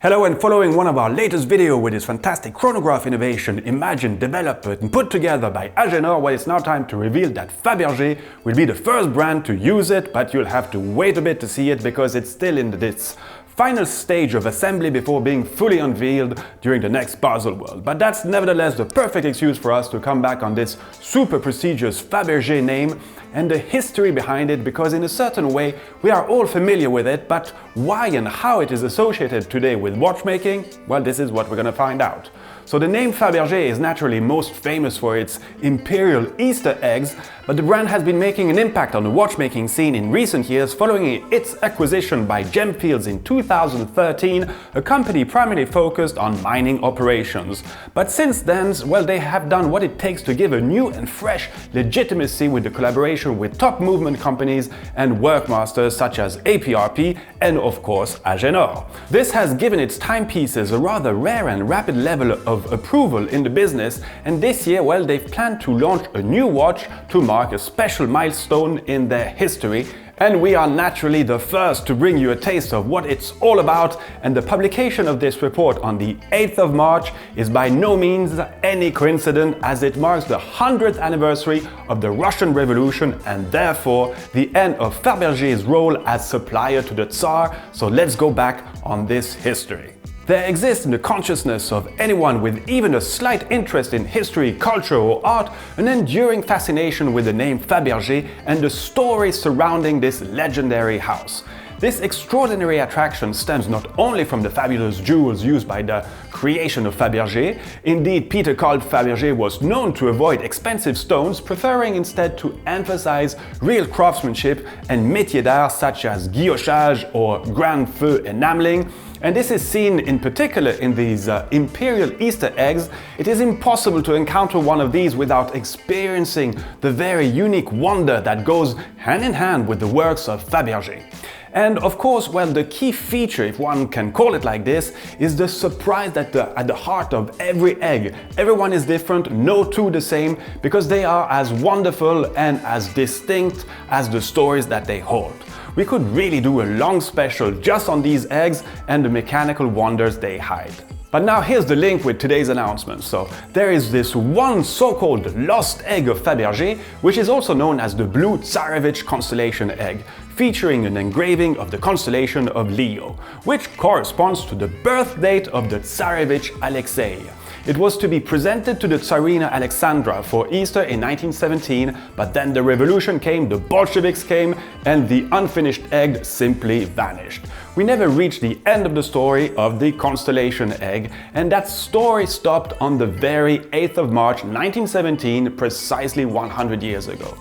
Hello, and following one of our latest video with this fantastic chronograph innovation imagined, developed and put together by Agenor, well, it's now time to reveal that Fabergé will be the first brand to use it, but you'll have to wait a bit to see it because it's still in its final stage of assembly before being fully unveiled during the next Basel World. But that's nevertheless the perfect excuse for us to come back on this super prestigious Fabergé name and the history behind it, because in a certain way we are all familiar with it, but why and how it is associated today with watchmaking, well, this is what we're gonna find out. So the name Fabergé is naturally most famous for its Imperial Easter Eggs, but the brand has been making an impact on the watchmaking scene in recent years following its acquisition by Gemfields in 2013, a company primarily focused on mining operations. But since then, well, they have done what it takes to give a new and fresh legitimacy with the collaboration with top movement companies and workmasters such as APRP and of course Agenor. This has given its timepieces a rather rare and rapid level of approval in the business, and this year, well, they've planned to launch a new watch to mark a special milestone in their history. And we are naturally the first to bring you a taste of what it's all about, and the publication of this report on the 8th of March is by no means any coincidence, as it marks the 100th anniversary of the Russian Revolution and therefore the end of Fabergé's role as supplier to the Tsar. So let's go back on this history. There exists in the consciousness of anyone with even a slight interest in history, culture or art an enduring fascination with the name Fabergé and the story surrounding this legendary house. This extraordinary attraction stems not only from the fabulous jewels used by the creation of Fabergé. Indeed, Peter called Fabergé was known to avoid expensive stones, preferring instead to emphasize real craftsmanship and métiers d'art such as guillochage or grand feu enameling. And this is seen in particular in these Imperial Easter Eggs. It is impossible to encounter one of these without experiencing the very unique wonder that goes hand in hand with the works of Fabergé. And of course, well, the key feature, if one can call it like this, is the surprise that at the heart of every egg. Everyone is different, no two the same, because they are as wonderful and as distinct as the stories that they hold. We could really do a long special just on these eggs and the mechanical wonders they hide. But now here's the link with today's announcement. So there is this one so-called lost egg of Fabergé, which is also known as the Blue Tsarevich constellation egg, featuring an engraving of the constellation of Leo, which corresponds to the birth date of the Tsarevich Alexei. It was to be presented to the Tsarina Alexandra for Easter in 1917, but then the revolution came, the Bolsheviks came, and the unfinished egg simply vanished. We never reached the end of the story of the constellation egg, and that story stopped on the very 8th of March 1917, precisely 100 years ago.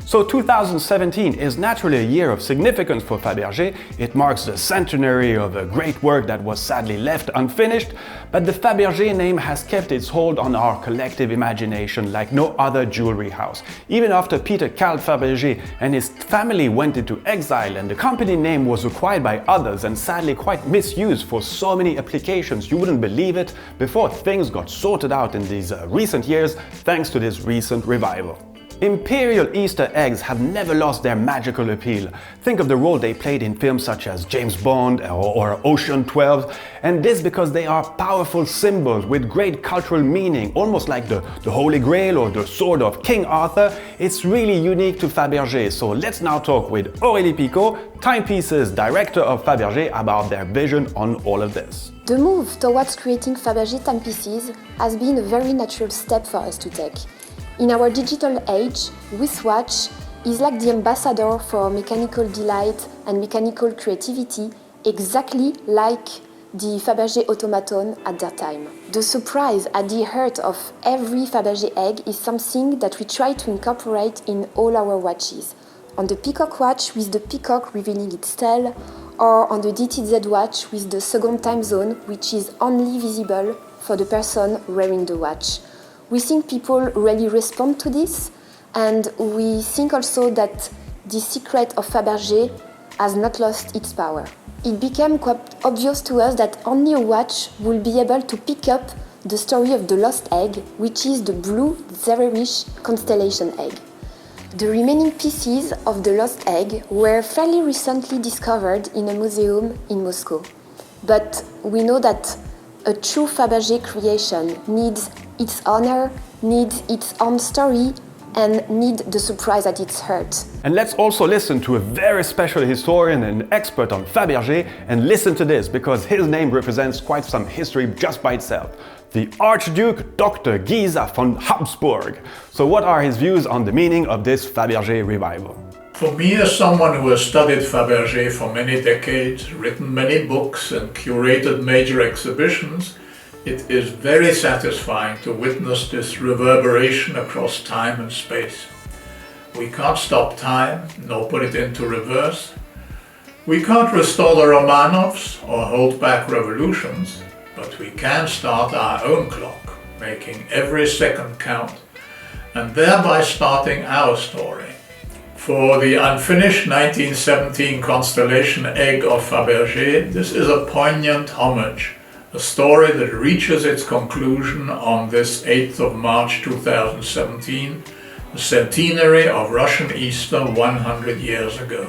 So 2017 is naturally a year of significance for Fabergé. It marks the centenary of a great work that was sadly left unfinished, but the Fabergé name has kept its hold on our collective imagination like no other jewelry house. Even after Peter Carl Fabergé and his family went into exile and the company name was acquired by others and sadly quite misused for so many applications, you wouldn't believe it, before things got sorted out in these recent years thanks to this recent revival. Imperial Easter Eggs have never lost their magical appeal. Think of the role they played in films such as James Bond or Ocean 12, and this because they are powerful symbols with great cultural meaning, almost like the Holy Grail or the sword of King Arthur. It's really unique to Fabergé, so let's now talk with Aurélie Picot, Timepieces director of Fabergé, about their vision on all of this. The move towards creating Fabergé timepieces has been a very natural step for us to take. In our digital age, this watch is like the ambassador for mechanical delight and mechanical creativity, exactly like the Fabergé automaton at their time. The surprise at the heart of every Fabergé egg is something that we try to incorporate in all our watches. On the Peacock watch with the peacock revealing its tail, or on the DTZ watch with the second time zone, which is only visible for the person wearing the watch. We think people really respond to this, and we think also that the secret of Fabergé has not lost its power. It became quite obvious to us that only a watch will be able to pick up the story of the lost egg, which is the Blue Tsarevich constellation egg. The remaining pieces of the lost egg were fairly recently discovered in a museum in Moscow. but we know that a true Fabergé creation needs its honor, needs its own story, and need the surprise at its heart. And let's also listen to a very special historian and expert on Fabergé, and listen to this, because his name represents quite some history just by itself. The Archduke Dr. Gysa von Habsburg. So what are his views on the meaning of this Fabergé revival? For me, as someone who has studied Fabergé for many decades, written many books and curated major exhibitions, it is very satisfying to witness this reverberation across time and space. We can't stop time, nor put it into reverse. We can't restore the Romanovs or hold back revolutions, but we can start our own clock, making every second count, and thereby starting our story. For the unfinished 1917 constellation egg of Fabergé, this is a poignant homage, a story that reaches its conclusion on this 8th of March 2017, the centenary of Russian Easter 100 years ago.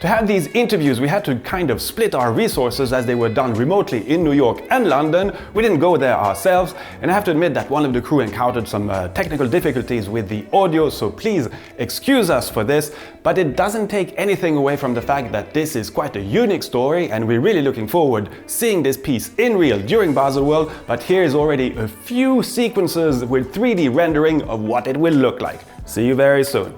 To have these interviews, we had to kind of split our resources as they were done remotely in New York and London. We didn't go there ourselves, and I have to admit that one of the crew encountered some technical difficulties with the audio, so please excuse us for this, but it doesn't take anything away from the fact that this is quite a unique story, and we're really looking forward seeing this piece in real during Baselworld. But here is already a few sequences with 3D rendering of what it will look like. See you very soon.